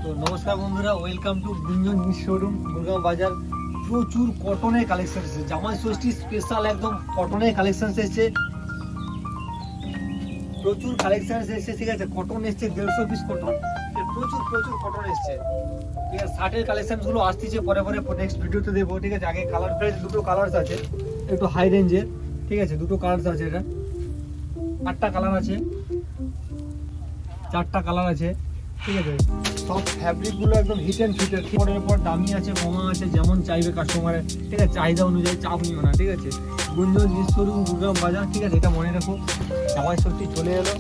তো নমস্কার বন্ধুরা, ওয়েলকাম টু গুঞ্জন শোরুম গুরগাঁও বাজার। প্রচুর কটনের কালেকশন এসেছে, জামাই ষষ্ঠী স্পেশাল একদম কটনের কালেকশন এসেছে। প্রচুর কালেকশন এসেছে, ঠিক আছে। কটন এসেছে 150 পিস কটন, প্রচুর প্রচুর কটন এসেছে, ঠিক আছে। শার্টের কালেকশন গুলো আসতেছে পরে পরে নেক্সট ভিডিওতে দেবো, ঠিক আছে। আগে কালার প্রাইস দুটো কালার্স আছে, একটু হাই রেঞ্জের, ঠিক আছে। দুটো কালার্স আছে, এটা 8টা কালার আছে, 4টা কালার আছে, ঠিক আছে। সব ফ্যাব্রিকগুলো একদম হিট অ্যান্ড ফিটের, পরের পর দামি আছে, কমা আছে, যেমন চাইবে কাস্টমারের, ঠিক আছে। চাহিদা অনুযায়ী চাপ নিও না, ঠিক আছে। গুঞ্জন শোরুম গুরগাঁও বাজার, ঠিক আছে। এটা মনে রাখো, জামাই ষষ্ঠী চলে এলো,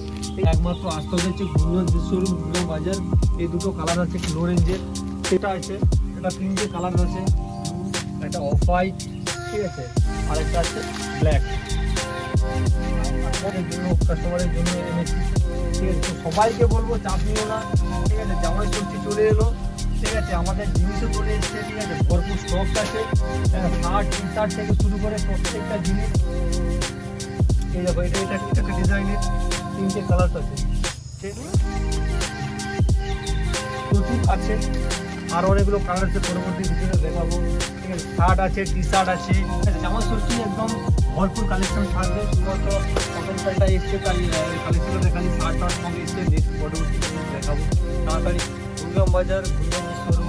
একমাত্র আসতে হচ্ছে গুঞ্জন শোরুম গুরগাঁও বাজার। এই দুটো কালার আছে, লো রেঞ্জের, সেটা আছে, এটা তিনটে কালার আছে, একটা অফ হোয়াইট, ঠিক আছে, আর একটা আছে ব্ল্যাক। কাস্টমারের জন্য এনেছি, ঠিক আছে। তো সবাইকে বলবো চাপ নিও না, ঠিক আছে। জামাই ষষ্ঠী চলে এলো, ঠিক আছে। আমাদের জিনিসও চলে এসছে, ঠিক আছে। ভরপুর স্টক আছে, শার্ট টি শার্ট থেকে শুরু করে প্রত্যেকটা জিনিস। এই দেখো, এটা একটা ডিজাইনের তিনটে কালার আছে, ঠিক আছে। প্রচুর আছে, আর অনেকগুলো কালার আছে, পরবর্তী ভিডিওতে দেখাবো, ঠিক আছে। শার্ট আছে, টি শার্ট আছে, ঠিক আছে। জামা ষষ্ঠী একদম ভরপুর কালেকশন থাকবে। শুধুমাত্র কটন প্যান্টটা এসছে, তাই কালেকশনটা দেখালি। শার্ট টার্ট সঙ্গে এসছে, নেক্সট পরবর্তী দেখাবো তাড়াতাড়ি। গুরগাঁও বাজার, গুরগাঁও শোরুম।